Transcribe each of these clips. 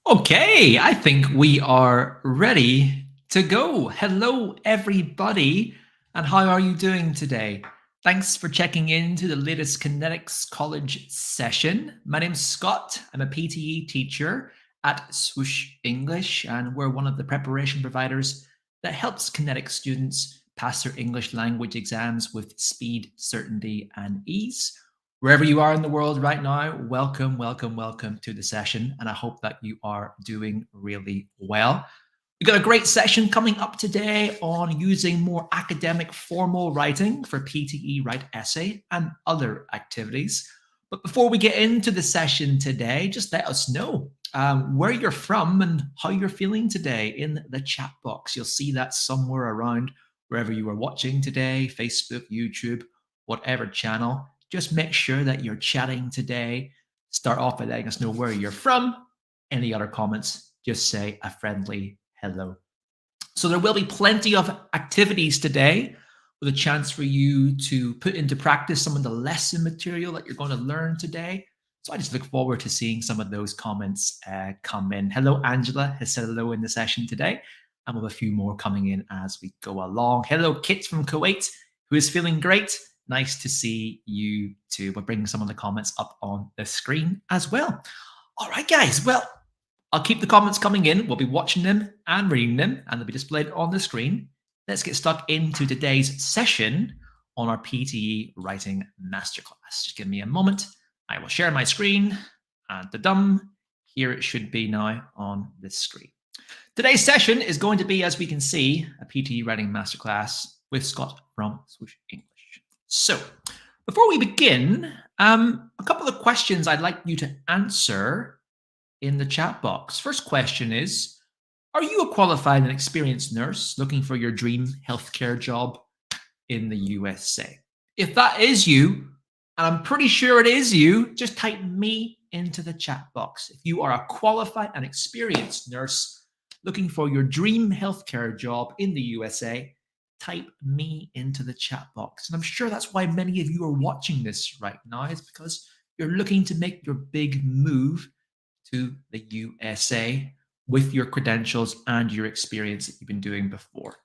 Okay, I think we are ready to go. Hello, everybody, and how are you doing today? Thanks for checking in to the latest Connetics College session. My name's Scott. I'm a PTE teacher at Swoosh English, and we're one of the preparation providers that helps Connetics students pass their English language exams with speed, certainty, and ease. Wherever you are in the world right now, welcome, welcome, welcome to the session. And I hope that you are doing really well. We've got a great session coming up today on using more academic formal writing for PTE Write Essay and other activities. But before we get into the session today, just let us know where you're from and how you're feeling today in the chat box. You'll see that somewhere around wherever you are watching today, Facebook, YouTube, whatever channel. Just make sure that you're chatting today. Start off by letting us know where you're from. Any other comments, just say a friendly hello. So there will be plenty of activities today with a chance for you to put into practice some of the lesson material that you're going to learn today. So I just look forward to seeing some of those comments come in. Hello, Angela has said hello in the session today, and we'll have a few more coming in as we go along. Hello, Kit from Kuwait, who is feeling great. Nice to see you too. We'll bring some of the comments up on the screen as well. All right, guys. Well, I'll keep the comments coming in. We'll be watching them and reading them, and they'll be displayed on the screen. Let's get stuck into today's session on our PTE Writing Masterclass. Just give me a moment. I will share my screen. And da-dum. Here it should be now on this screen. Today's session is going to be, as we can see, a PTE Writing Masterclass with Scott from Swoosh English. So, before we begin, a couple of questions I'd like you to answer in the chat box. First question is, are you a qualified and experienced nurse looking for your dream healthcare job in the USA? If that is you, and I'm pretty sure it is you, just type me into the chat box. If you are a qualified and experienced nurse looking for your dream healthcare job in the USA, type me into the chat box. And I'm sure that's why many of you are watching this right now, is because you're looking to make your big move to the USA with your credentials and your experience that you've been doing before.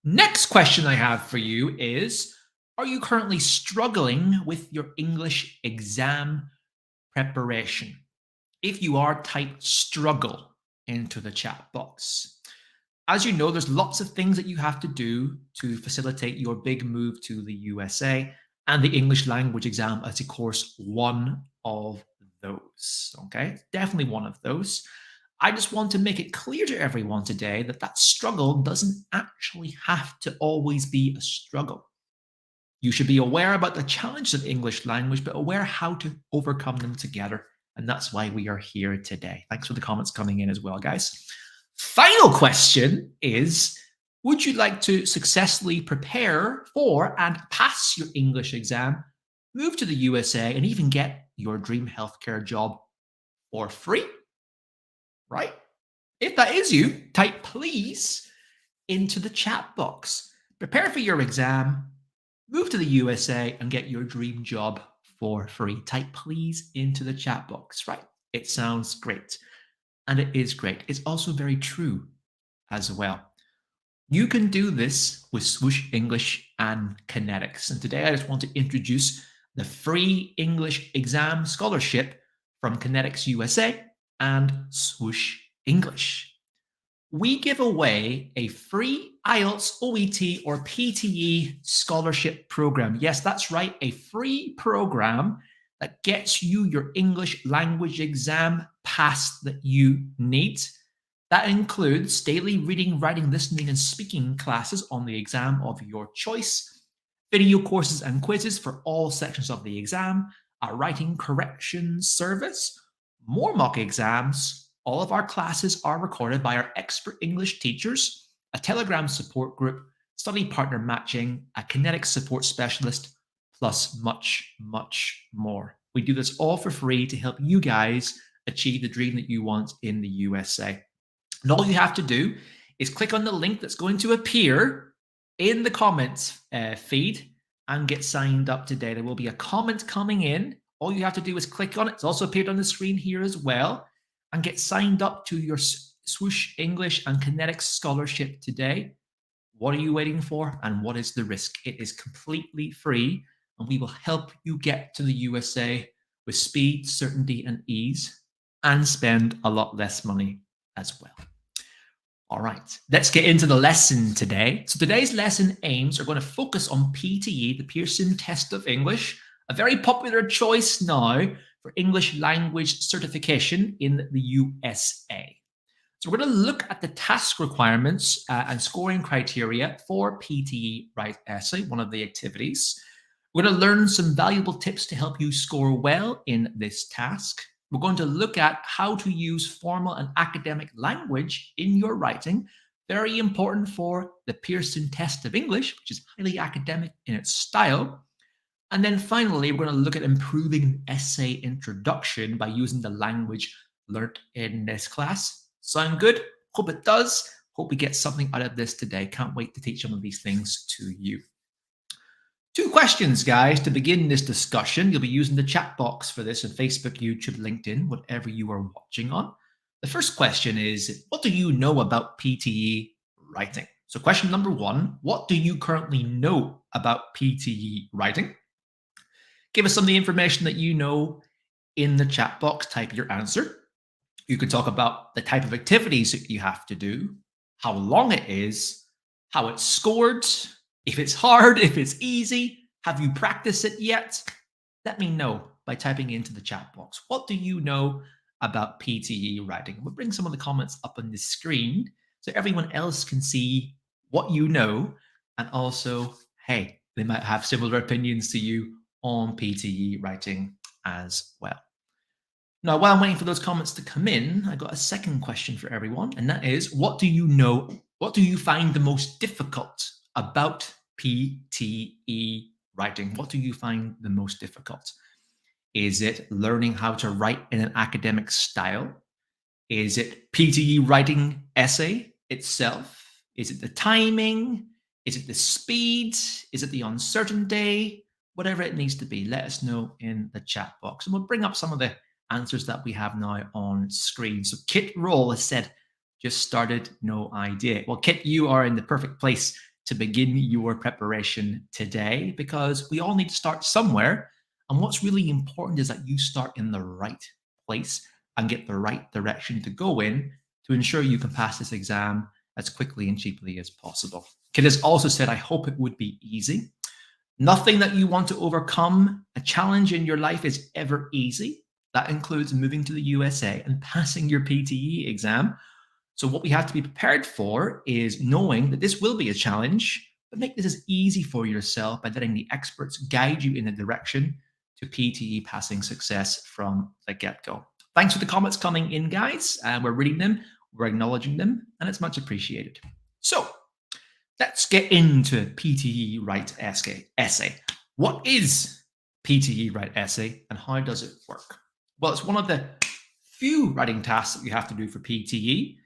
Next question I have for you is, are you currently struggling with your English exam preparation? If you are, type struggle into the chat box. As you know, there's lots of things that you have to do to facilitate your big move to the USA, and the English language exam is, of course, one of those. Okay, definitely one of those. I just want to make it clear to everyone today that that struggle doesn't actually have to always be a struggle. You should be aware about the challenges of English language, but aware how to overcome them together. And that's why we are here today. Thanks for the comments coming in as well, guys. Final question is, would you like to successfully prepare for and pass your English exam, move to the USA, and even get your dream healthcare job for free? Right? If that is you, type please into the chat box. Prepare for your exam, move to the USA, and get your dream job for free. Type please into the chat box. Right? It sounds great. And it is great. It's also very true as well. You can do this with Swoosh English and Connetics. And today I just want to introduce the free English exam scholarship from Connetics USA and Swoosh English. We give away a free IELTS, OET, or PTE scholarship program. Yes, that's right, a free program that gets you your English language exam pass that you need. That includes daily reading, writing, listening, and speaking classes on the exam of your choice, video courses and quizzes for all sections of the exam, a writing correction service, more mock exams. All of our classes are recorded by our expert English teachers, a Telegram support group, study partner matching, a Connetics support specialist, plus much, much more. We do this all for free to help you guys achieve the dream that you want in the USA. And all you have to do is click on the link that's going to appear in the comments feed and get signed up today. There will be a comment coming in. All you have to do is click on it. It's also appeared on the screen here as well. and get signed up to your Swoosh English and Connetics scholarship today. What are you waiting for? And what is the risk? It is completely free, and we will help you get to the USA with speed, certainty, and ease, and spend a lot less money as well. All right, let's get into the lesson today. So today's lesson aims are going to focus on PTE, the Pearson Test of English, a very popular choice now for English language certification in the USA. So we're going to look at the task requirements and scoring criteria for PTE Write Essay, one of the activities. We're going to learn some valuable tips to help you score well in this task. We're going to look at how to use formal and academic language in your writing. Very important for the Pearson Test of English, which is highly academic in its style. And then finally, we're going to look at improving essay introduction by using the language learnt in this class. Sound good? Hope it does. Hope we get something out of this today. Can't wait to teach some of these things to you. 2 questions, guys, to begin this discussion. You'll be using the chat box for this on Facebook, YouTube, LinkedIn, whatever you are watching on. The first question is, what do you know about PTE writing? So question number 1, what do you currently know about PTE writing? Give us some of the information that you know in the chat box. Type your answer. You could talk about the type of activities that you have to do, how long it is, how it's scored, if it's hard, if it's easy, have you practiced it yet? Let me know by typing into the chat box. What do you know about PTE writing? We'll bring some of the comments up on the screen so everyone else can see what you know, and also, hey, they might have similar opinions to you on PTE writing as well. Now, while I'm waiting for those comments to come in, I got a second question for everyone, and that is, what do you know, what do you find the most difficult about PTE writing? What do you find the most difficult? Is it learning how to write in an academic style? Is it PTE writing essay itself? Is it the timing? Is it the speed? Is it the uncertainty? Whatever it needs to be, let us know in the chat box. And we'll bring up some of the answers that we have now on screen. So Kit Roll has said, just started, no idea. Well, Kit, you are in the perfect place to begin your preparation today, because we all need to start somewhere. And what's really important is that you start in the right place and get the right direction to go in to ensure you can pass this exam as quickly and cheaply as possible. Kit has also said, I hope it would be easy. Nothing that you want to overcome, a challenge in your life, is ever easy. That includes moving to the USA and passing your PTE exam. So what we have to be prepared for is knowing that this will be a challenge, but make this as easy for yourself by letting the experts guide you in a direction to PTE passing success from the get-go. Thanks for the comments coming in, guys. We're reading them, we're acknowledging them, and it's much appreciated. So let's get into PTE Write Essay. What is PTE Write Essay and how does it work? Well, it's one of the few writing tasks that you have to do for PTE.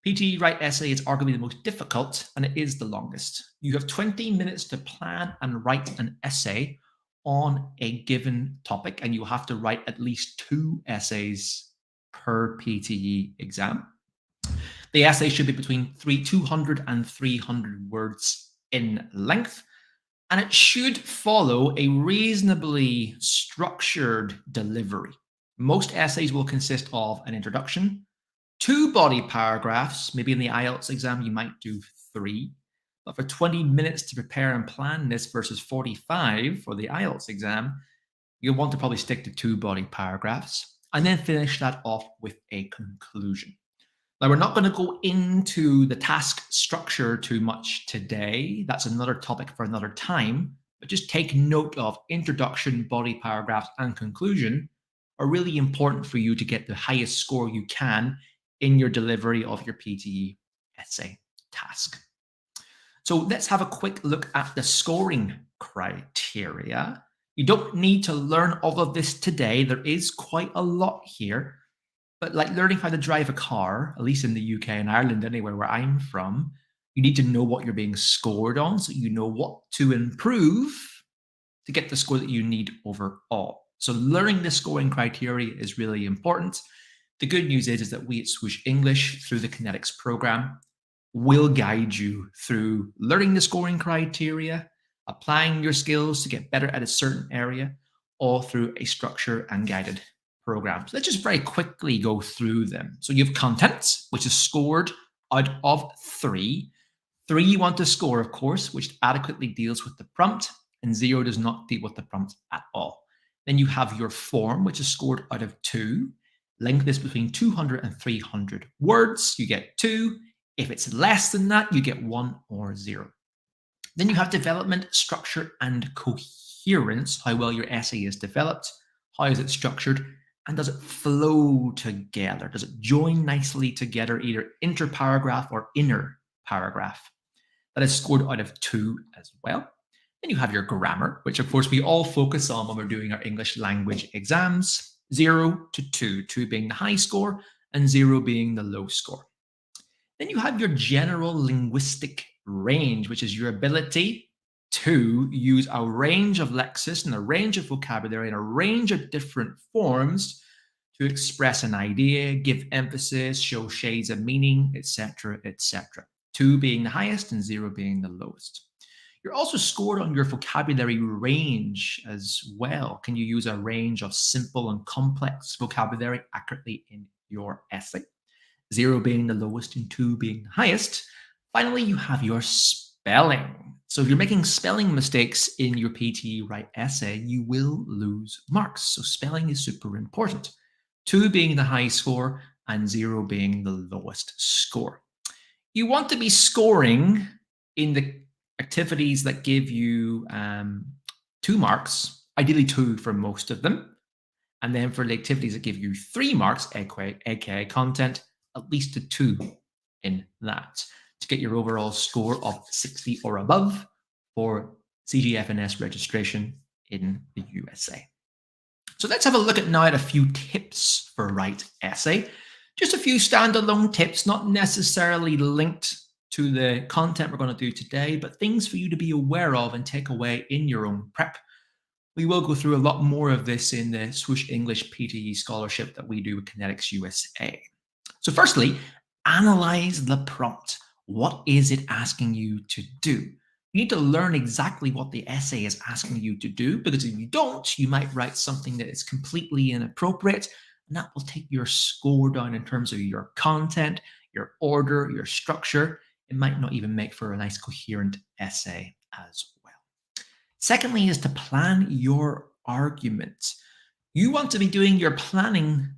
PTE Write Essay is arguably the most difficult, and it is the longest. You have 20 minutes to plan and write an essay on a given topic, and you have to write at least 2 essays per PTE exam. The essay should be between 200 and 300 words in length, and it should follow a reasonably structured delivery. Most essays will consist of an introduction, 2 body paragraphs. Maybe in the IELTS exam, you might do 3. But for 20 minutes to prepare and plan this versus 45 for the IELTS exam, you'll want to probably stick to 2 body paragraphs and then finish that off with a conclusion. Now, we're not going to go into the task structure too much today. That's another topic for another time. But just take note of introduction, body paragraphs, and conclusion are really important for you to get the highest score you can in your delivery of your PTE essay task. So let's have a quick look at the scoring criteria. You don't need to learn all of this today. There is quite a lot here. But like learning how to drive a car, at least in the UK and Ireland, anywhere where I'm from, you need to know what you're being scored on so you know what to improve to get the score that you need overall. So learning the scoring criteria is really important. The good news is that we at Swoosh English, through the Connetics program, will guide you through learning the scoring criteria, applying your skills to get better at a certain area, all through a structured and guided program. So let's just very quickly go through them. So you have contents, which is scored out of 3. 3 you want to score, of course, which adequately deals with the prompt, and 0 does not deal with the prompt at all. Then you have your form, which is scored out of 2. Length is between 200 and 300 words. You get 2. If it's less than that, you get 1 or 0. Then you have development, structure, and coherence, how well your essay is developed, how is it structured, and does it flow together? Does it join nicely together, either interparagraph or inner paragraph? That is scored out of 2 as well. Then you have your grammar, which of course we all focus on when we're doing our English language exams. 0 to 2, 2 being the high score and 0 being the low score. Then you have your general linguistic range, which is your ability to use a range of lexis and a range of vocabulary and a range of different forms to express an idea, give emphasis, show shades of meaning, etc., etc. 2 being the highest and 0 being the lowest. You're also scored on your vocabulary range as well. Can you use a range of simple and complex vocabulary accurately in your essay? 0 being the lowest and 2 being the highest. Finally, you have your spelling. So if you're making spelling mistakes in your PTE Write essay, you will lose marks. So spelling is super important. 2 being the high score and 0 being the lowest score. You want to be scoring in the activities that give you 2 marks, ideally 2 for most of them. And then for the activities that give you 3 marks, aka content, at least a 2 in that to get your overall score of 60 or above for CGFNS registration in the USA. So let's have a look at now at a few tips for Write essay. Just a few standalone tips, not necessarily linked to the content we're going to do today, but things for you to be aware of and take away in your own prep. We will go through a lot more of this in the Swoosh English PTE scholarship that we do with Connetics USA. So firstly, analyze the prompt. What is it asking you to do? You need to learn exactly what the essay is asking you to do, because if you don't, you might write something that is completely inappropriate, and that will take your score down in terms of your content, your order, your structure. It might not even make for a nice coherent essay as well. Secondly is to plan your argument. You want to be doing your planning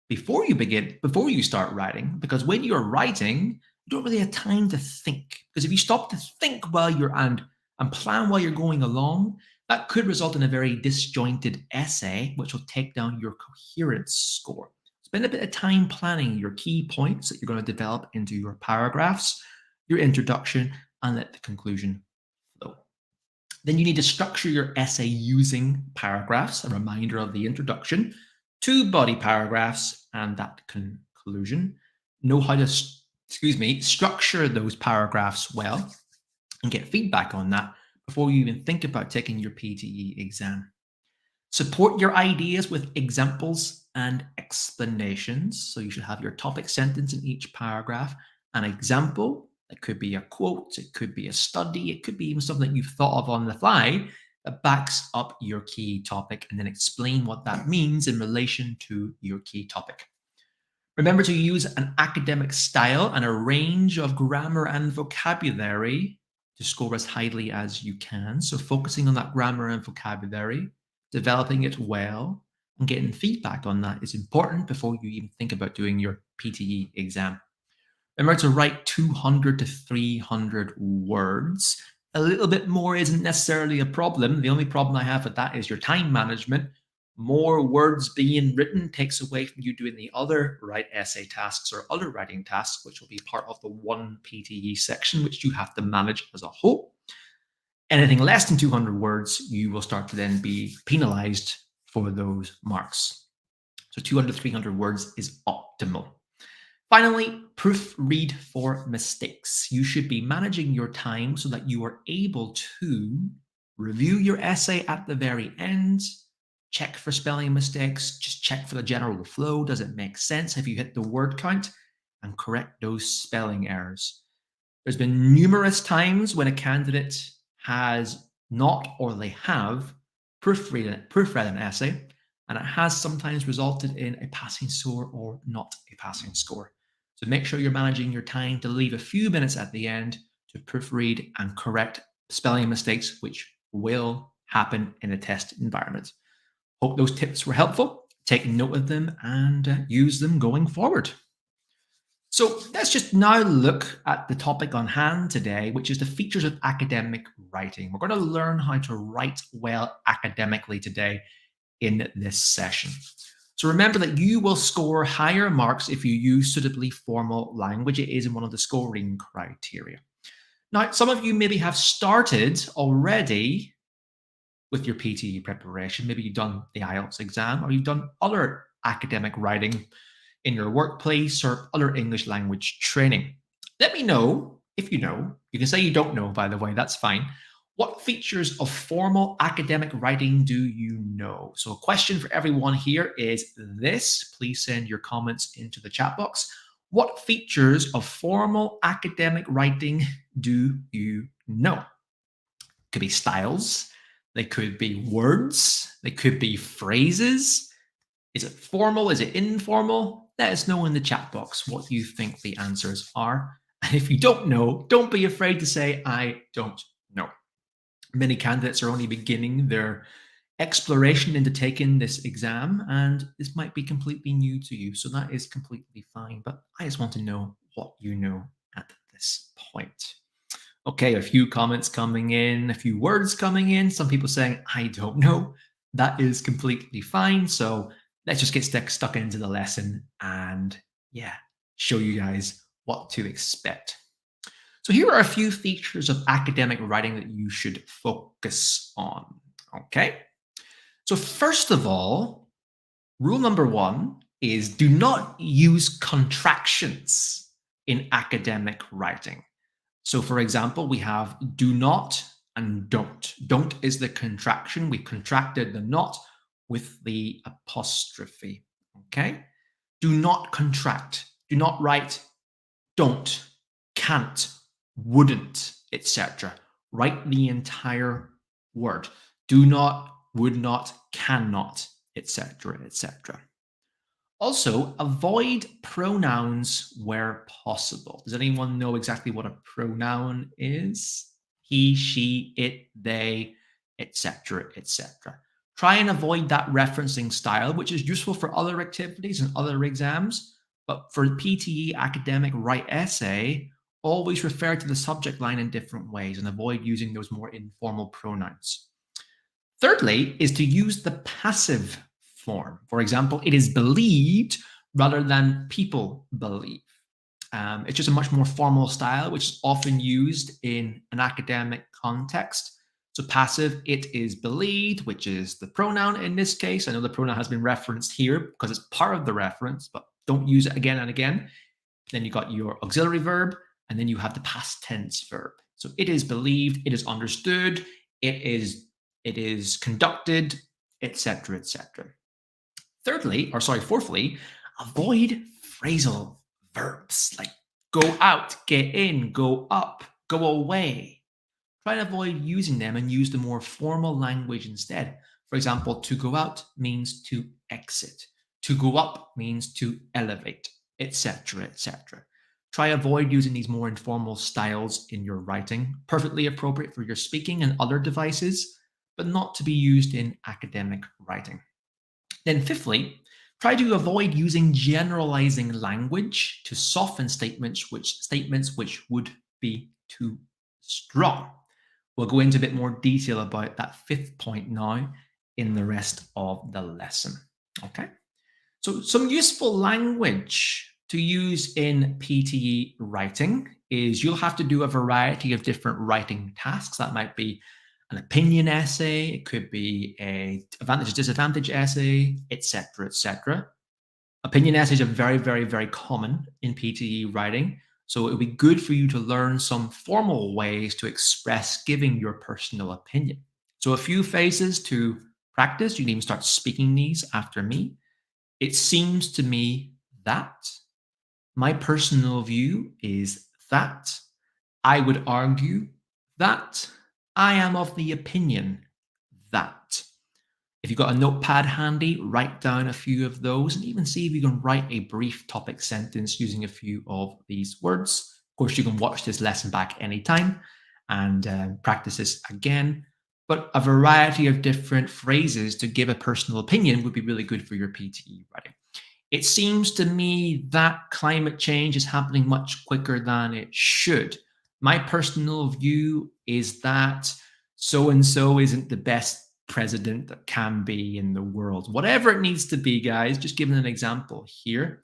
before you start writing, because when you're writing, you don't really have time to think. Because if you stop to think while you're and plan while you're going along, that could result in a very disjointed essay, which will take down your coherence score. Spend a bit of time planning your key points that you're going to develop into your paragraphs, your introduction, and let the conclusion flow. Then you need to structure your essay using paragraphs, a reminder of the introduction, 2 body paragraphs, and that conclusion. Know how to, structure those paragraphs well and get feedback on that before you even think about taking your PTE exam. Support your ideas with examples and explanations. So you should have your topic sentence in each paragraph, an example. It could be a quote, it could be a study, it could be even something that you've thought of on the fly that backs up your key topic, and then explain what that means in relation to your key topic. Remember to use an academic style and a range of grammar and vocabulary to score as highly as you can. So focusing on that grammar and vocabulary, developing it well, and getting feedback on that is important before you even think about doing your PTE exam. Remember to write 200 to 300 words. A little bit more isn't necessarily a problem. The only problem I have with that is your time management. More words being written takes away from you doing the other Write essay tasks or other writing tasks, which will be part of the 1 PTE section, which you have to manage as a whole. Anything less than 200 words, you will start to then be penalized for those marks. So 200 to 300 words is optimal. Finally, proofread for mistakes. You should be managing your time so that you are able to review your essay at the very end, check for spelling mistakes, just check for the general flow. Does it make sense? Have you hit the word count? And correct those spelling errors. There's been numerous times when a candidate has not or they have proofread an essay, and it has sometimes resulted in a passing score or not a passing score. So make sure you're managing your time to leave a few minutes at the end to proofread and correct spelling mistakes, which will happen in a test environment. Hope those tips were helpful. Take note of them and use them going forward. So let's just now look at the topic on hand today, which is the features of academic writing. We're going to learn how to write well academically today in this session. So remember that you will score higher marks if you use suitably formal language. It is one of the scoring criteria. Now, some of you maybe have started already with your PTE preparation. Maybe you've done the IELTS exam or you've done other academic writing in your workplace or other English language training. Let me know if you know. You can say you don't know, by the way, that's fine. What features of formal academic writing do you know? So a question for everyone here is this. Please send your comments into the chat box. What features of formal academic writing do you know? Could be styles, they could be words, they could be phrases. Is it formal? Is it informal? Let us know in the chat box what you think the answers are. And if you don't know, don't be afraid to say, I don't know. Many candidates are only beginning their exploration into taking this exam, and this might be completely new to you. So that is completely fine. But I just want to know what you know at this point. Okay, a few comments coming in, a few words coming in, some people saying, I don't know. That is completely fine. So let's just get stuck into the lesson and yeah, show you guys what to expect. So here are a few features of academic writing that you should focus on. Okay. So first of all, rule number one is do not use contractions in academic writing. So for example, we have do not and don't. Don't is the contraction. We contracted the not with the apostrophe. Okay. Do not contract. Do not write don't, can't, wouldn't, etc. Write the entire word. Do not, would not, cannot, etc., etc. Also, avoid pronouns where possible. Does anyone know exactly what a pronoun is? He, she, it, they, etc., etc. Try and avoid that referencing style, which is useful for other activities and other exams. But for PTE academic write essay, always refer to the subject line in different ways and avoid using those more informal pronouns. Thirdly, is to use the passive form. For example, it is believed rather than people believe. It's just a much more formal style, which is often used in an academic context. So passive, it is believed, which is the pronoun in this case. I know the pronoun has been referenced here because it's part of the reference, but don't use it again and again. Then you got your auxiliary verb, and then you have the past tense verb. So it is believed, it is understood, it is conducted, etc., etc. Fourthly, avoid phrasal verbs like go out, get in, go up, go away. Try to avoid using them and use the more formal language instead. For example, to go out means to exit. To go up means to elevate, etc., etc. Try avoid using these more informal styles in your writing, perfectly appropriate for your speaking and other devices, but not to be used in academic writing. Then fifthly, try to avoid using generalizing language to soften statements which would be too strong. We'll go into a bit more detail about that fifth point now in the rest of the lesson. Okay. So some useful language to use in PTE writing is you'll have to do a variety of different writing tasks. That might be an opinion essay, it could be a advantage disadvantage essay, etc., etc. Opinion essays are very, very, very common in PTE writing. So it would be good for you to learn some formal ways to express giving your personal opinion. So a few phases to practice. You can even start speaking these after me. It seems to me that. My personal view is that. I would argue that. I am of the opinion that. If you've got a notepad handy, write down a few of those and even see if you can write a brief topic sentence using a few of these words. Of course, you can watch this lesson back anytime and practice this again. But a variety of different phrases to give a personal opinion would be really good for your PTE writing. It seems to me that climate change is happening much quicker than it should. My personal view is that so and so isn't the best president that can be in the world. Whatever it needs to be, guys, just giving an example here.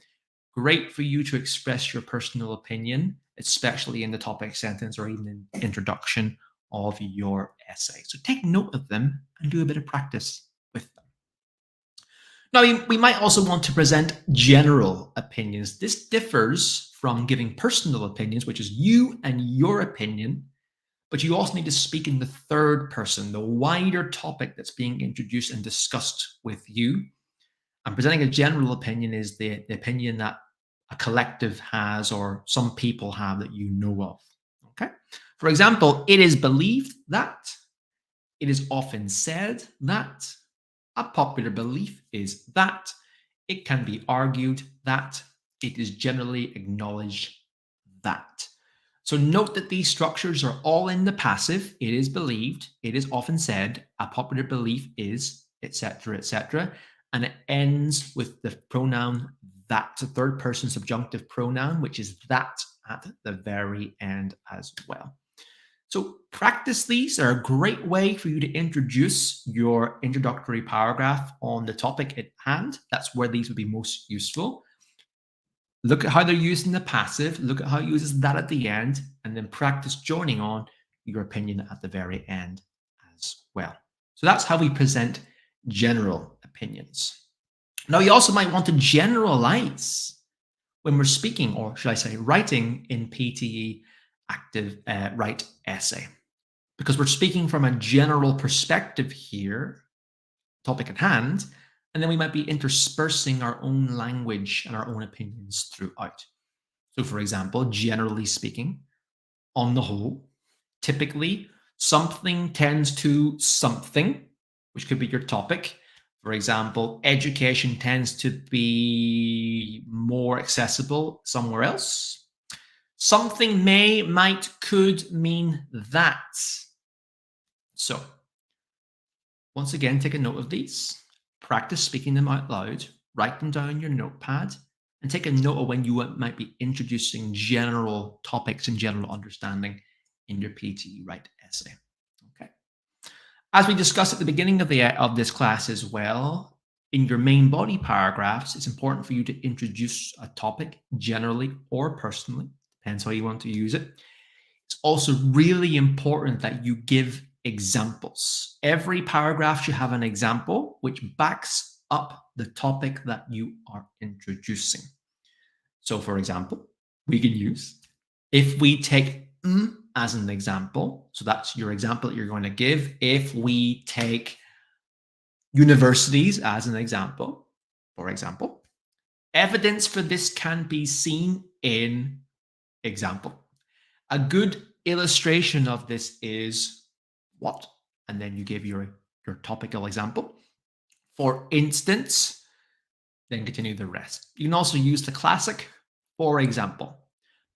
Great for you to express your personal opinion, especially in the topic sentence or even in introduction of your essay. So take note of them and do a bit of practice with them. Now, we might also want to present general opinions. This differs from giving personal opinions, which is you and your opinion, but you also need to speak in the third person, the wider topic that's being introduced and discussed with you. And presenting a general opinion is the opinion that a collective has or some people have that you know of. Okay. For example, it is believed that, it is often said that, a popular belief is that, it can be argued that, it is generally acknowledged that. So note that these structures are all in the passive. It is believed, it is often said, a popular belief is, etc., etc. And it ends with the pronoun that, a third person subjunctive pronoun, which is that at the very end as well. So practice these. They're a great way for you to introduce your introductory paragraph on the topic at hand. That's where these would be most useful. Look at how they're used in the passive. Look at how it uses that at the end, and then practice joining on your opinion at the very end as well. So that's how we present general opinions. Now, you also might want to generalize when we're speaking, or should I say, writing in PTE active write essay, because we're speaking from a general perspective here, topic at hand, and then we might be interspersing our own language and our own opinions throughout. So, for example, generally speaking, on the whole, typically, something tends to something, which could be your topic. For example, education tends to be more accessible somewhere else. Something may, might, could mean that. So, once again, take a note of these. Practice speaking them out loud. Write them down in your notepad. And take a note of when you might be introducing general topics and general understanding in your PTE write essay. Okay. As we discussed at the beginning of this class as well, in your main body paragraphs, it's important for you to introduce a topic generally or personally. Depends how you want to use it. It's also really important that you give examples. Every paragraph should have an example which backs up the topic that you are introducing. So, for example, we can use, if we take as an example, so that's your example that you're going to give. If we take universities as an example, for example, evidence for this can be seen in example. A good illustration of this is what? And then you give your topical example. For instance, then continue the rest. You can also use the classic, for example.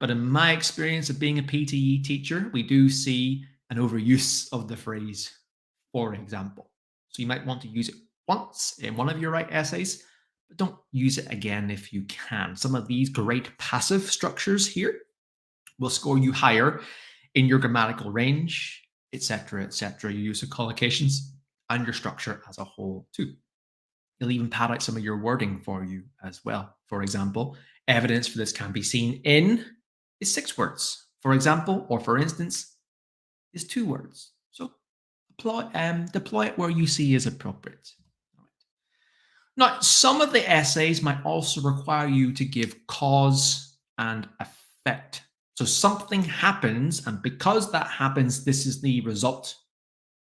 But in my experience of being a PTE teacher, we do see an overuse of the phrase, for example. So you might want to use it once in one of your write essays, but don't use it again if you can. Some of these great passive structures here will score you higher in your grammatical range, etc., etc. Your use of collocations and your structure as a whole too. It'll even pad out some of your wording for you as well. For example, evidence for this can be seen in is 6 words. For example, or for instance, is 2 words. So deploy it where you see is appropriate. Now, some of the essays might also require you to give cause and effect. So something happens, and because that happens, this is the result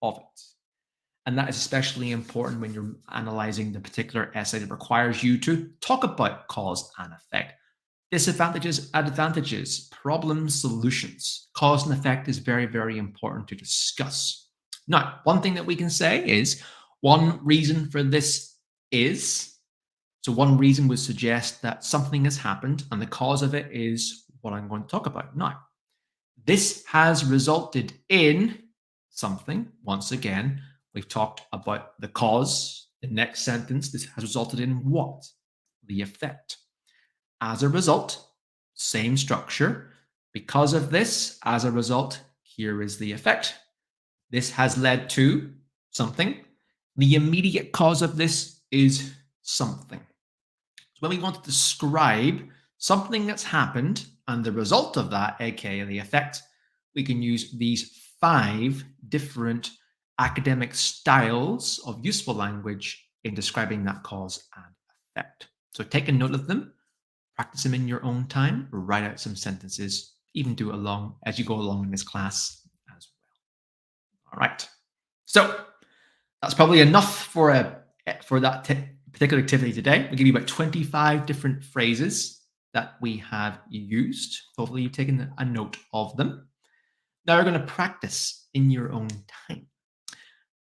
of it. And that is especially important when you're analyzing the particular essay that requires you to talk about cause and effect. Disadvantages, advantages, problems, solutions. Cause and effect is very, very important to discuss. Now, one thing that we can say is one reason for this is so, one reason would suggest that something has happened, and the cause of it is what I'm going to talk about now. This has resulted in something. Once again, we've talked about the cause. The next sentence, this has resulted in what? The effect. As a result, same structure. Because of this, as a result, here is the effect. This has led to something. The immediate cause of this is something. So when we want to describe something that's happened and the result of that, aka the effect, we can use these 5 different academic styles of useful language in describing that cause and effect. So take a note of them, practice them in your own time, write out some sentences, even do it along as you go along in this class as well. All right. So that's probably enough for that particular activity today. We'll give you about 25 different phrases that we have used. Hopefully you've taken a note of them. Now we're going to practice in your own time.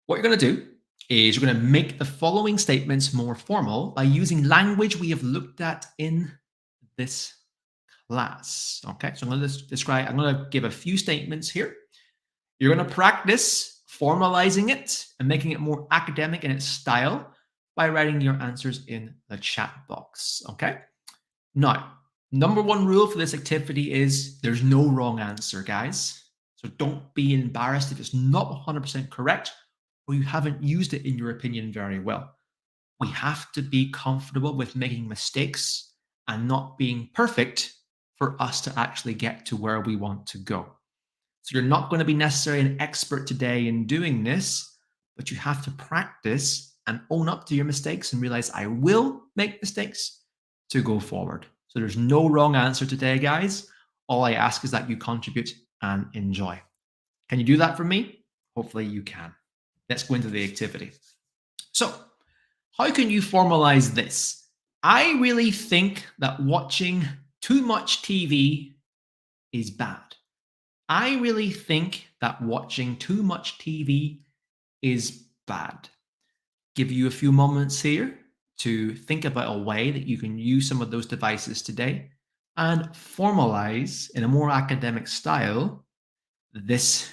What you're going to do is you're going to make the following statements more formal by using language we have looked at in this class. Okay, so I'm going to give a few statements here. You're going to practice formalizing it and making it more academic in its style by writing your answers in the chat box. Okay. Now, number 1 rule for this activity is there's no wrong answer, guys. So don't be embarrassed if it's not 100% correct or you haven't used it in your opinion very well. We have to be comfortable with making mistakes and not being perfect for us to actually get to where we want to go. So you're not going to be necessarily an expert today in doing this, but you have to practice and own up to your mistakes and realize I will make mistakes to go forward. So there's no wrong answer today, guys. All I ask is that you contribute and enjoy. Can you do that for me? Hopefully you can. Let's go into the activity. So how can you formalize this? I really think that watching too much TV is bad. I really think that watching too much TV is bad. Give you a few moments here to think about a way that you can use some of those devices today and formalize in a more academic style this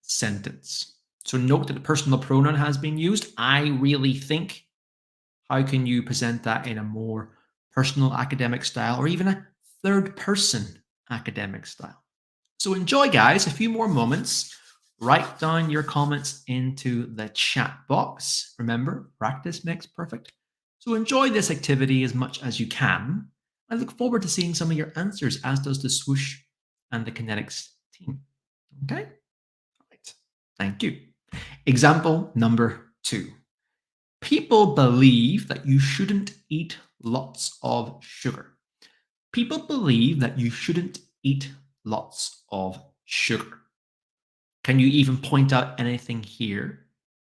sentence. So note that the personal pronoun has been used. I really think. How can you present that in a more personal academic style or even a third person academic style? So enjoy, guys, a few more moments. Write down your comments into the chat box. Remember, practice makes perfect. So enjoy this activity as much as you can. I look forward to seeing some of your answers, as does the Swoosh and the Connetics team. Okay? All right. Thank you. Example number 2. People believe that you shouldn't eat lots of sugar. People believe that you shouldn't eat lots of sugar. Can you even point out anything here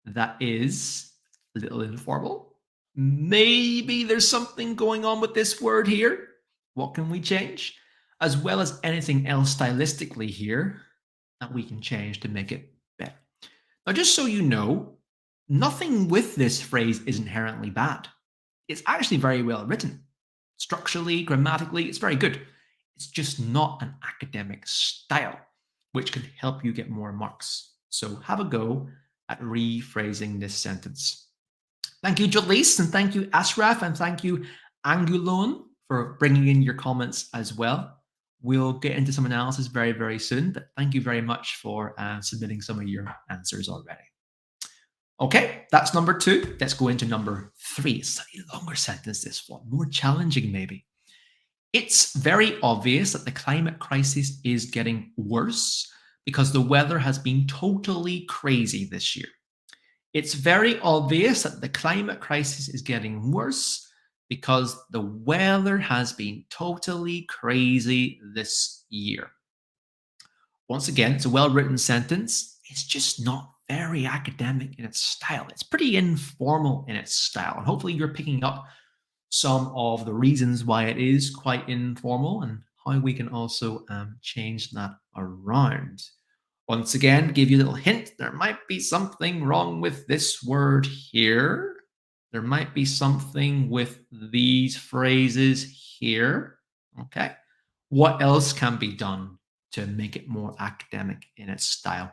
that is a little informal? Maybe there's something going on with this word here. What can we change? As well as anything else stylistically here that we can change to make it better. Now, just so you know, nothing with this phrase is inherently bad. It's actually very well written. Structurally, grammatically, it's very good. It's just not an academic style, which can help you get more marks. So have a go at rephrasing this sentence. Thank you, Jolise, and thank you, Ashraf, and thank you, Angulon, for bringing in your comments as well. We'll get into some analysis very, very soon, but thank you very much for submitting some of your answers already. Okay, that's number 2. Let's go into number 3. Slightly longer sentence, this one, more challenging maybe. It's very obvious that the climate crisis is getting worse because the weather has been totally crazy this year. It's very obvious that the climate crisis is getting worse because the weather has been totally crazy this year. Once again, it's a well-written sentence. It's just not very academic in its style. It's pretty informal in its style. And hopefully you're picking up some of the reasons why it is quite informal and how we can also change that around. Once again, give you a little hint, there might be something wrong with this word here. There might be something with these phrases here. Okay. What else can be done to make it more academic in its style?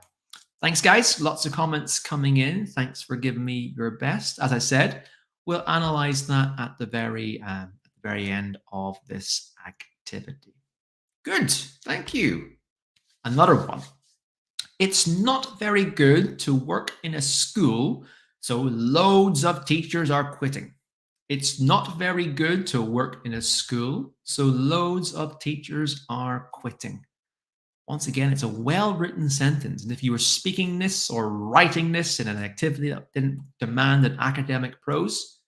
Thanks, guys. Lots of comments coming in. Thanks for giving me your best. As I said, we'll analyze that at the very end of this activity. Good. Thank you. Another one. It's not very good to work in a school, so loads of teachers are quitting. It's not very good to work in a school, so loads of teachers are quitting. Once again, it's a well-written sentence, and if you were speaking this or writing this in an activity that didn't demand an academic prose,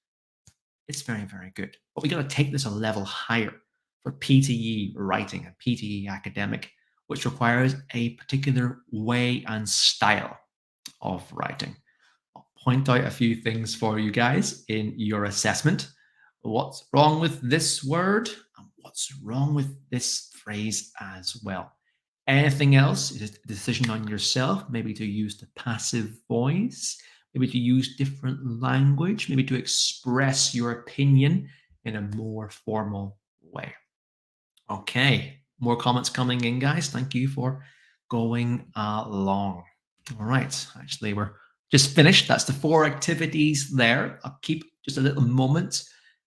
it's very, very good. But we got to take this a level higher for PTE writing and PTE academic, which requires a particular way and style of writing. I'll point out a few things for you guys in your assessment. What's wrong with this word and what's wrong with this phrase as well. Anything else is a decision on yourself, maybe to use the passive voice, maybe to use different language, maybe to express your opinion in a more formal way. Okay, more comments coming in, guys. Thank you for going along. All right, actually, we're just finished. That's the 4 activities there. I'll keep just a little moment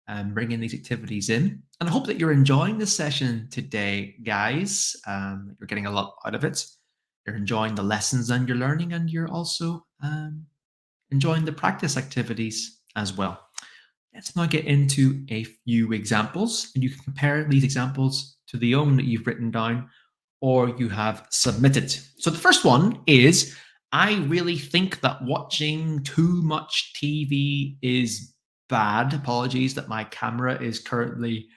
and bringing these activities in. And I hope that you're enjoying this session today, guys. You're getting a lot out of it. You're enjoying the lessons and you're learning, and you're also enjoying the practice activities as well. Let's now get into a few examples, and you can compare these examples to the own that you've written down or you have submitted. So the first one is, I really think that watching too much TV is bad. Apologies that my camera is currently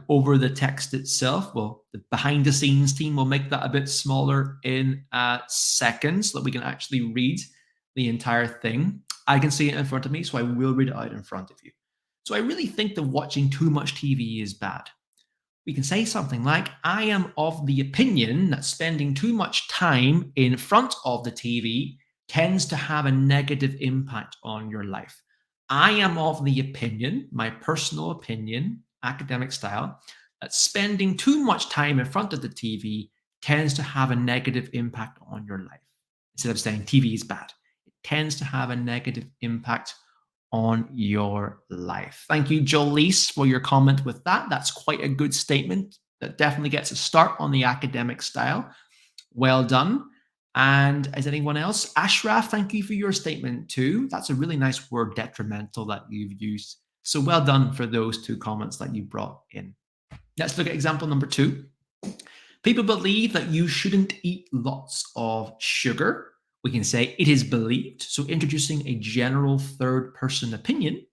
over the text itself. Well, the behind the scenes team will make that a bit smaller in a second so that we can actually read the entire thing. I can see it in front of me, so I will read it out in front of you. So I really think that watching too much TV is bad. We can say something like, I am of the opinion that spending too much time in front of the TV tends to have a negative impact on your life. I am of the opinion, my personal opinion, academic style, that spending too much time in front of the TV tends to have a negative impact on your life. Instead of saying TV is bad, it tends to have a negative impact on your life. Thank you, Jolise, for your comment with that. That's quite a good statement. That definitely gets a start on the academic style. Well done. And is anyone else? Ashraf, thank you for your statement too. That's a really nice word, detrimental, that you've used. So well done for those 2 comments that you brought in. Let's look at example number 2. People believe that you shouldn't eat lots of sugar. We can say it is believed. So introducing a general third person opinion.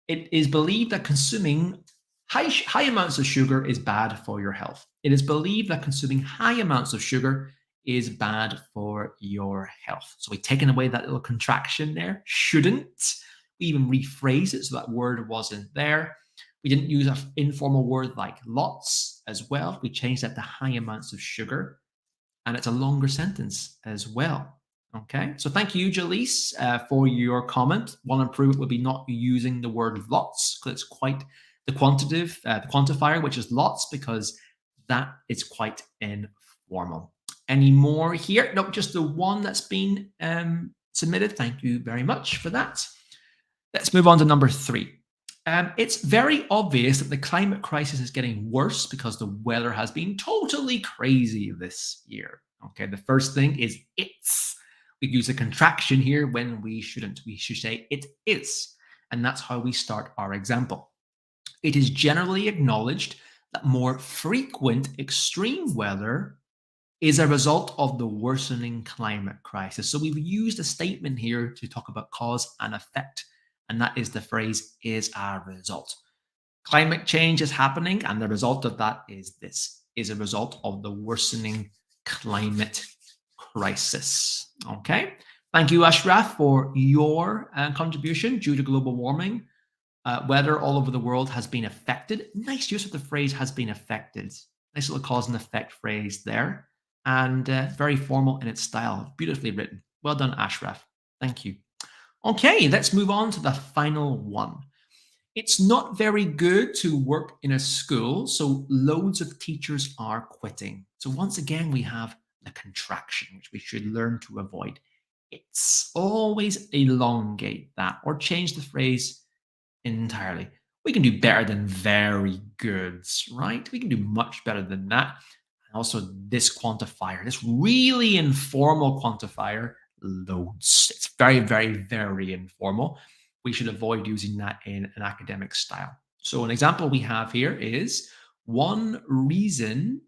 It is believed that consuming high amounts of sugar is bad for your health. It is believed that consuming high amounts of sugar is bad for your health. So we've taken away that little contraction there, shouldn't. We even rephrase it so that word wasn't there. We didn't use an informal word like lots as well. We changed that to high amounts of sugar. And it's a longer sentence as well. Okay, so thank you, Jaleese, for your comment. One improvement would be not using the word lots, because it's quite the quantitative, the quantifier, which is lots, because that is quite informal. Any more here? No, just the one that's been submitted. Thank you very much for that. Let's move on to number 3. It's very obvious that the climate crisis is getting worse because the weather has been totally crazy this year. Okay, the first thing is it's. We use a contraction here when we shouldn't. We should say it is. And that's how we start our example. It is generally acknowledged that more frequent extreme weather is a result of the worsening climate crisis. So we've used a statement here to talk about cause and effect. And that is the phrase is a result. Climate change is happening, and the result of that is this, is a result of the worsening climate crisis. Okay. Thank you, Ashraf, for your contribution. Due to global warming, weather all over the world has been affected. Nice use of the phrase has been affected. Nice little cause and effect phrase there. And very formal in its style. Beautifully written. Well done, Ashraf. Thank you. Okay, let's move on to the final one. It's not very good to work in a school, so loads of teachers are quitting. So once again, we have the contraction, which we should learn to avoid. It's always elongate that or change the phrase entirely. We can do better than very good, right? We can do much better than that. And also this quantifier, this really informal quantifier, loads. It's very, very, very informal. We should avoid using that in an academic style. So an example we have here is one reason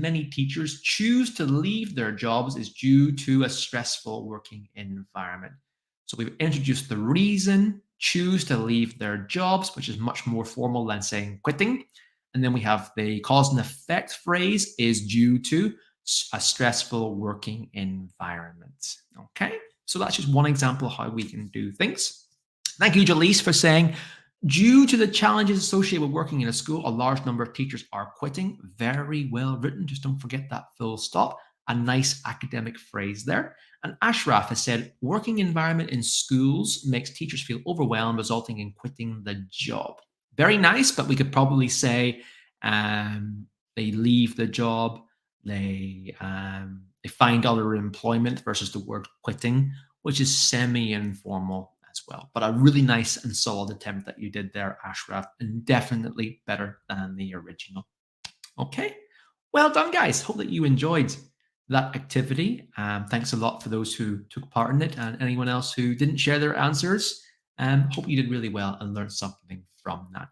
many teachers choose to leave their jobs is due to a stressful working environment. So we've introduced the reason, choose to leave their jobs, which is much more formal than saying quitting. And then we have the cause and effect phrase is due to a stressful working environment. Okay, so that's just one example of how we can do things. Thank you, Jaleese, for saying, due to the challenges associated with working in a school, a large number of teachers are quitting. Very well written. Just don't forget that full stop. A nice academic phrase there. And Ashraf has said, working environment in schools makes teachers feel overwhelmed, resulting in quitting the job. Very nice, but we could probably say they leave the job, they find other employment versus the word quitting, which is semi-informal as well. But a really nice and solid attempt that you did there, Ashraf, and definitely better than the original. Okay, well done, guys. Hope that you enjoyed that activity. Thanks a lot for those who took part in it and anyone else who didn't share their answers. Hope you did really well and learned something from that.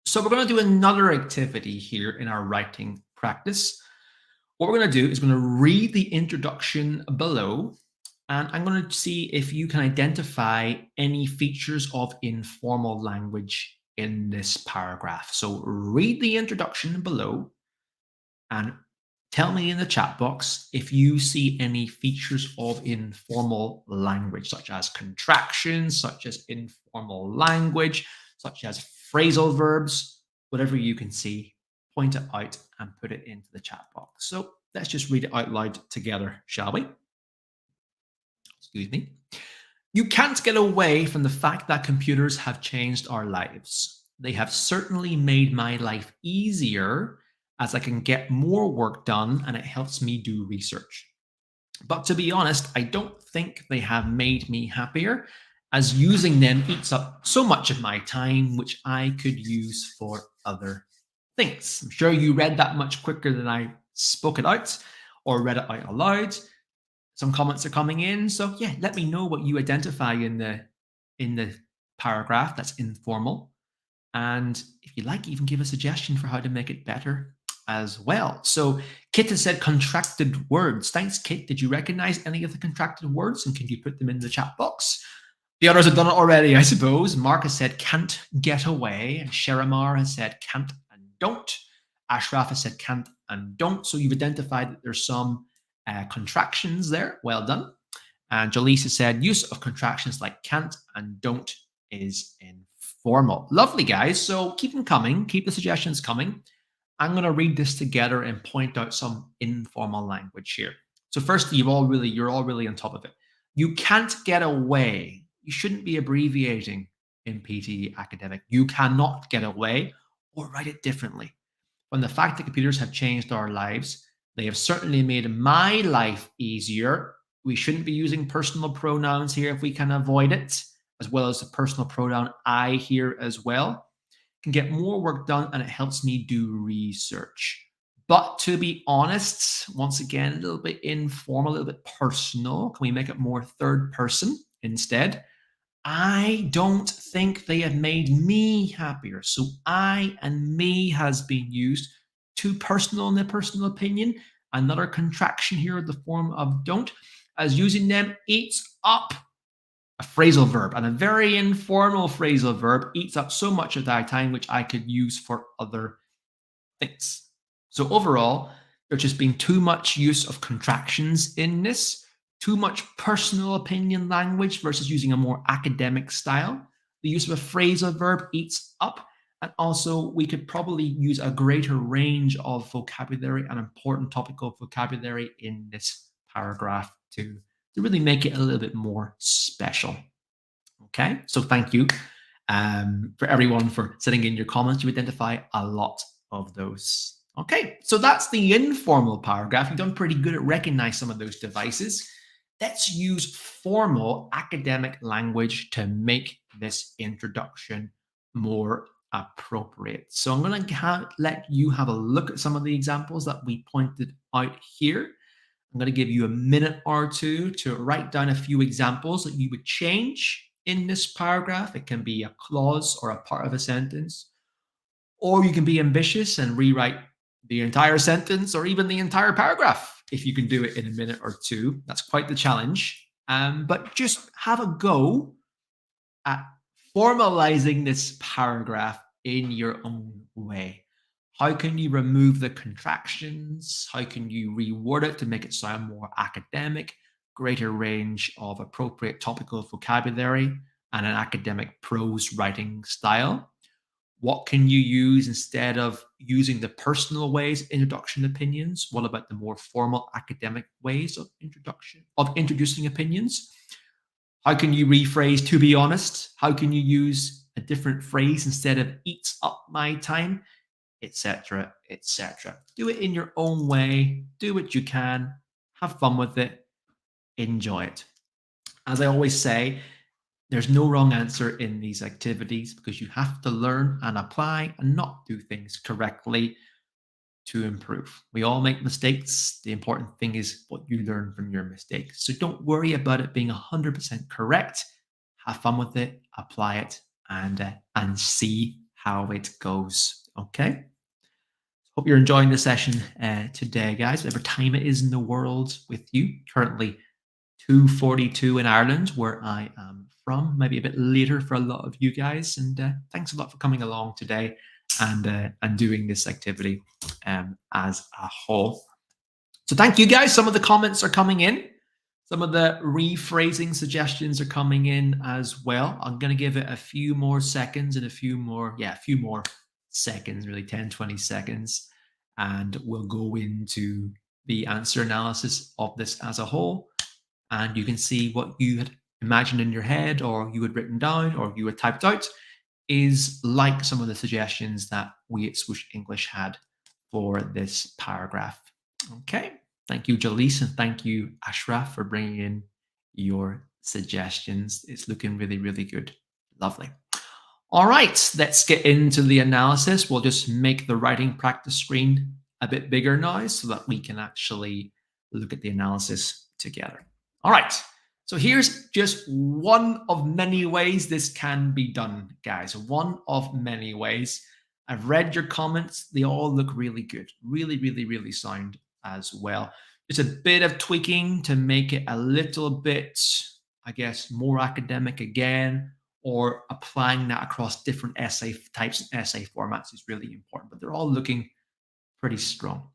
So we're going to do another activity here in our writing practice. What we're going to do is going to read the introduction below, and I'm going to see if you can identify any features of informal language in this paragraph. So read the introduction below and tell me in the chat box if you see any features of informal language, such as contractions, such as informal language, such as phrasal verbs, whatever you can see, point it out and put it into the chat box. So let's just read it out loud together, shall we? Excuse me. You can't get away from the fact that computers have changed our lives. They have certainly made my life easier as I can get more work done and it helps me do research. But to be honest, I don't think they have made me happier, as using them eats up so much of my time, which I could use for other things. I'm sure you read that much quicker than I spoke it out or read it out aloud. Some comments are coming in. So yeah, let me know what you identify in the paragraph that's informal. And if you like, even give a suggestion for how to make it better as well. So Kit has said contracted words. Thanks, Kit. Did you recognize any of the contracted words? And can you put them in the chat box? The others have done it already, I suppose. Mark has said can't get away. And Sheramar has said can't and don't. Ashraf has said can't and don't. So you've identified that there's some contractions there. Well done. And Jaleesa said use of contractions like can't and don't is informal. Lovely, guys. So keep them coming. Keep the suggestions coming. I'm going to read this together and point out some informal language here. So firstly, you're all really on top of it. You can't get away. You shouldn't be abbreviating in PTE academic. You cannot get away, or write it differently. From the fact that computers have changed our lives, they have certainly made my life easier. We shouldn't be using personal pronouns here if we can avoid it, as well as the personal pronoun I here as well. Can get more work done and it helps me do research. But to be honest, once again, a little bit informal, a little bit personal. Can we make it more third person instead? I don't think they have made me happier. So I and me has been used. Too personal in the personal opinion. Another contraction here in the form of don't, as using them eats up a phrasal verb, and a very informal phrasal verb eats up so much of that time which I could use for other things. So overall, There's just been too much use of contractions in this, too much personal opinion language versus using a more academic style. The use of a phrasal verb eats up. And also, we could probably use a greater range of vocabulary and important topical vocabulary in this paragraph to really make it a little bit more special. Okay, so thank you for everyone for sending in your comments. You identify a lot of those. Okay, so that's the informal paragraph. You've done pretty good at recognizing some of those devices. Let's use formal academic language to make this introduction more appropriate. So I'm going to let you have a look at some of the examples that we pointed out here. I'm going to give you a minute or two to write down a few examples that you would change in this paragraph. It can be a clause or a part of a sentence, or you can be ambitious and rewrite the entire sentence or even the entire paragraph if you can do it in a minute or two. That's quite the challenge. But just have a go at formalizing this paragraph in your own way. How can you remove the contractions? How can you reword it to make it sound more academic, greater range of appropriate topical vocabulary, and an academic prose writing style? What can you use instead of using the personal ways of introduction opinions? What about the more formal academic ways of introducing opinions? How can you rephrase to be honest? How can you use a different phrase instead of eats up my time? Etc., etc. Do it in your own way. Do what you can. Have fun with it. Enjoy it. As I always say, there's no wrong answer in these activities because you have to learn and apply and not do things correctly to improve. We all make mistakes. The important thing is what you learn from your mistakes. So don't worry about it being 100% correct. Have fun with it, apply it, and see how it goes. Okay? Hope you're enjoying the session today, guys. Whatever time it is in the world with you. Currently 2:42 in Ireland, where I am from. Maybe a bit later for a lot of you guys. And thanks a lot for coming along today and doing this activity as a whole. So thank you, guys. Some of the comments are coming in. Some of the rephrasing suggestions are coming in as well. I'm going to give it a few more seconds and a few more seconds, really 10, 20 seconds. And we'll go into the answer analysis of this as a whole. And you can see what you had imagined in your head or you had written down or you had typed out is like some of the suggestions that we at Swoosh English had for this paragraph. Okay. Thank you, Jalise, and thank you, Ashraf, for bringing in your suggestions. It's looking really, really good. Lovely. All right, let's get into the analysis. We'll just make the writing practice screen a bit bigger now so that we can actually look at the analysis together. All right, so here's just one of many ways this can be done, guys. One of many ways. I've read your comments. They all look really good. Really, really, really sound as well. Just a bit of tweaking to make it a little bit, I guess, more academic again, or applying that across different essay types and essay formats is really important, but they're all looking pretty strong.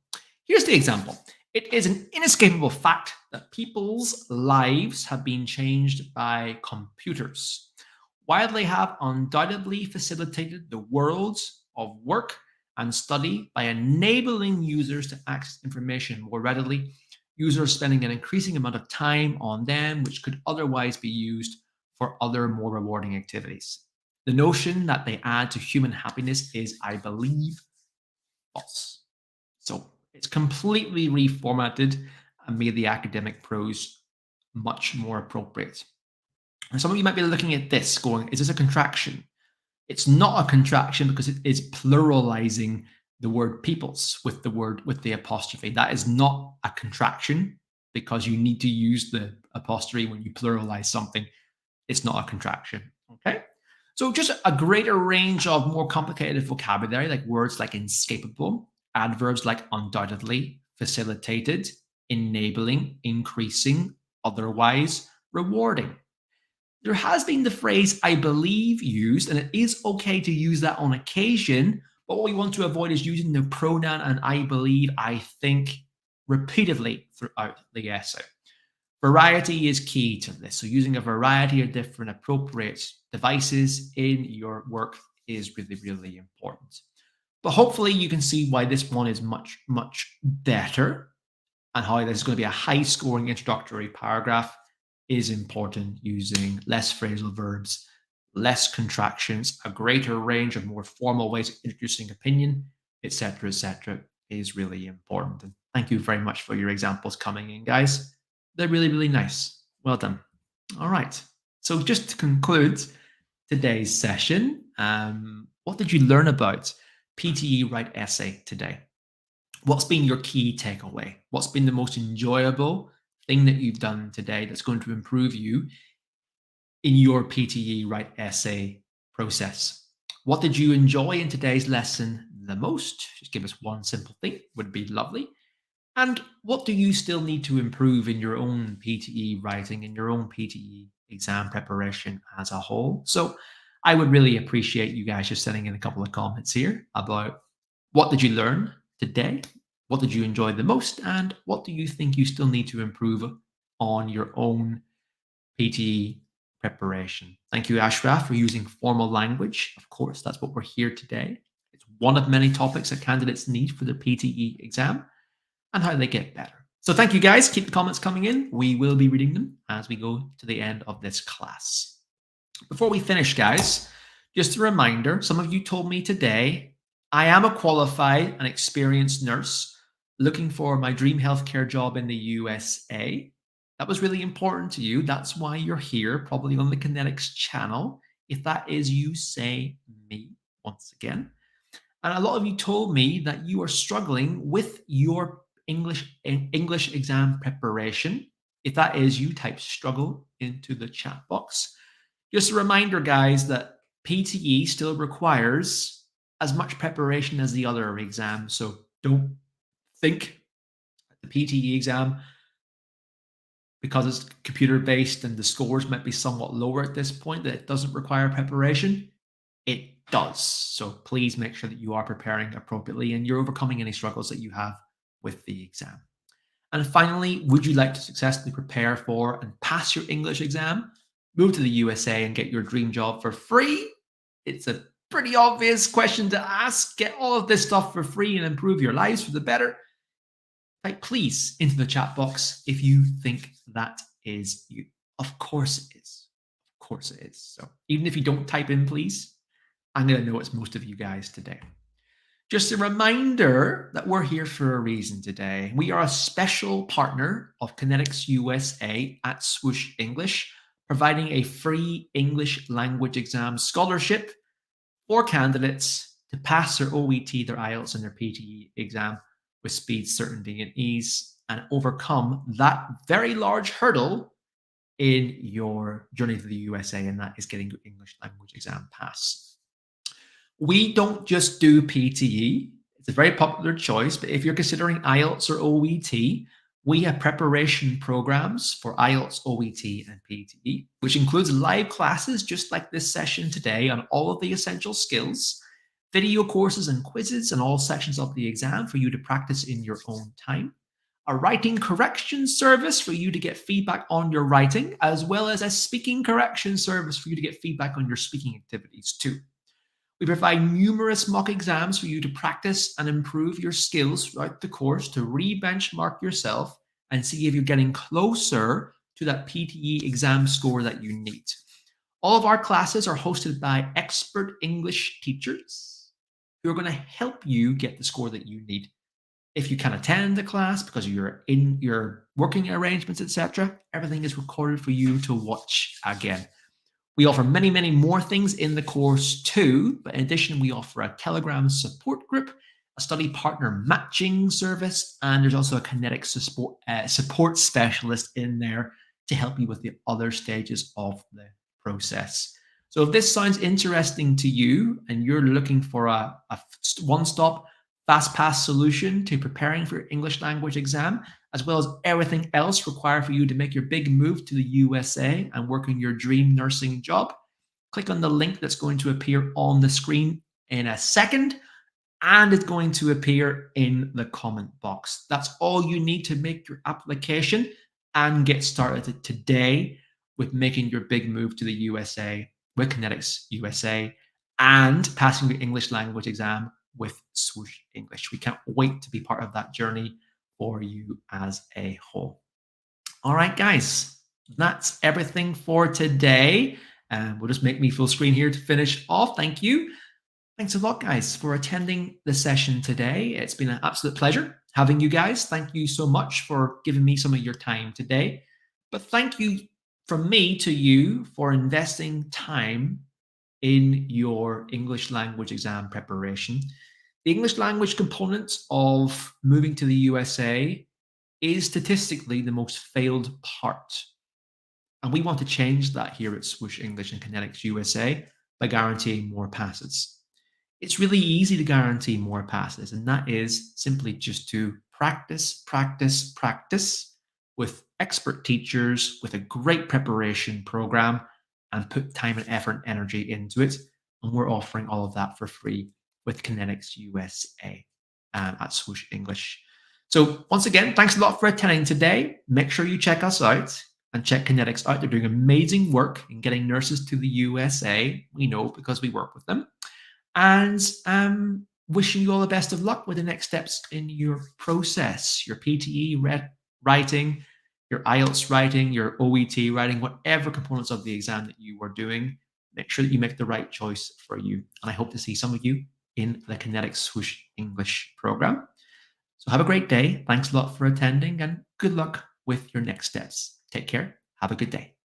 Here's the example. It is an inescapable fact that people's lives have been changed by computers. While they have undoubtedly facilitated the worlds of work and study by enabling users to access information more readily, users spending an increasing amount of time on them, which could otherwise be used for other more rewarding activities. The notion that they add to human happiness is, I believe, false. So it's completely reformatted and made the academic prose much more appropriate. And some of you might be looking at this going, is this a contraction? It's not a contraction because it is pluralizing the word peoples with the apostrophe. That is not a contraction because you need to use the apostrophe when you pluralize something. It's not a contraction. Okay. So just a greater range of more complicated vocabulary, like words like inescapable, adverbs like undoubtedly, facilitated, enabling, increasing, otherwise, rewarding. There has been the phrase I believe used, and it is okay to use that on occasion, but what we want to avoid is using the pronoun and I believe, I think repeatedly throughout the essay. Variety is key to this. So, using a variety of different appropriate devices in your work is really, really important. But hopefully, you can see why this one is much, much better and how this is going to be a high scoring introductory paragraph is important using less phrasal verbs, less contractions, a greater range of more formal ways of introducing opinion, etc., is really important. And thank you very much for your examples coming in, guys. They're really, really nice. Well done. All right. So just to conclude today's session, what did you learn about PTE Write Essay today? What's been your key takeaway? What's been the most enjoyable thing that you've done today that's going to improve you in your PTE Write Essay process? What did you enjoy in today's lesson the most? Just give us one simple thing, would be lovely. And what do you still need to improve in your own PTE writing, in your own PTE exam preparation as a whole? So I would really appreciate you guys just sending in a couple of comments here about what did you learn today? What did you enjoy the most? And what do you think you still need to improve on your own PTE preparation? Thank you, Ashraf, for using formal language. Of course, that's what we're here today. It's one of many topics that candidates need for their PTE exam and how they get better. So thank you, guys. Keep the comments coming in. We will be reading them as we go to the end of this class. Before we finish, guys, just a reminder, some of you told me today, I am a qualified and experienced nurse looking for my dream healthcare job in the USA. That was really important to you. That's why you're here, probably on the Connetics channel. If that is you, say me once again. And a lot of you told me that you are struggling with your English exam preparation. If that is you, type struggle into the chat box. Just a reminder, guys, that PTE still requires as much preparation as the other exams. So don't think the PTE exam, because it's computer based and the scores might be somewhat lower at this point, that it doesn't require preparation. It does. So please make sure that you are preparing appropriately and you're overcoming any struggles that you have with the exam. And finally, would you like to successfully prepare for and pass your English exam, move to the USA and get your dream job for free? It's a pretty obvious question to ask. Get all of this stuff for free and improve your lives for the better. Type please into the chat box if you think that is you. Of course it is. Of course it is. So even if you don't type in please, I'm going to know it's most of you guys today. Just a reminder that we're here for a reason today. We are a special partner of Connetics USA at Swoosh English, providing a free English language exam scholarship for candidates to pass their OET, their IELTS, and their PTE exam with speed, certainty, and ease, and overcome that very large hurdle in your journey to the USA, and that is getting your English language exam pass. We don't just do PTE. It's a very popular choice, but if you're considering IELTS or OET, we have preparation programs for IELTS, OET, and PTE, which includes live classes just like this session today on all of the essential skills, video courses and quizzes and all sections of the exam for you to practice in your own time, a writing correction service for you to get feedback on your writing, as well as a speaking correction service for you to get feedback on your speaking activities too. We provide numerous mock exams for you to practice and improve your skills throughout the course to re-benchmark yourself and see if you're getting closer to that PTE exam score that you need. All of our classes are hosted by expert English teachers who are going to help you get the score that you need. If you can attend the class because you're in your working arrangements, etc., everything is recorded for you to watch again. We offer many, many more things in the course too, but in addition, we offer a Telegram support group, a study partner matching service, and there's also a Connetics support specialist in there to help you with the other stages of the process. So if this sounds interesting to you and you're looking for a one-stop fast pass solution to preparing for your English language exam, as well as everything else required for you to make your big move to the USA and work on your dream nursing job, click on the link that's going to appear on the screen in a second and it's going to appear in the comment box. That's all you need to make your application and get started today with making your big move to the USA with Connetics USA and passing your English language exam with Swoosh English. We can't wait to be part of that journey for you as a whole. All right, guys, that's everything for today. And we'll just make me full screen here to finish off. Thank you. Thanks a lot, guys, for attending the session today. It's been an absolute pleasure having you guys. Thank you so much for giving me some of your time today. But thank you from me to you for investing time in your English language exam preparation. The English language component of moving to the USA is statistically the most failed part. And we want to change that here at Swoosh English and Connetics USA by guaranteeing more passes. It's really easy to guarantee more passes, and that is simply just to practice, practice, practice with expert teachers, with a great preparation program, and put time and effort and energy into it. And we're offering all of that for free with Connetics USA at Swoosh English. So once again, thanks a lot for attending today. Make sure you check us out and check Connetics out. They're doing amazing work in getting nurses to the USA. We know because we work with them. And wishing you all the best of luck with the next steps in your process, your PTE writing, your IELTS writing, your OET writing, whatever components of the exam that you are doing. Make sure that you make the right choice for you. And I hope to see some of you in the Connetics Swoosh English program. So have a great day. Thanks a lot for attending and good luck with your next steps. Take care. Have a good day.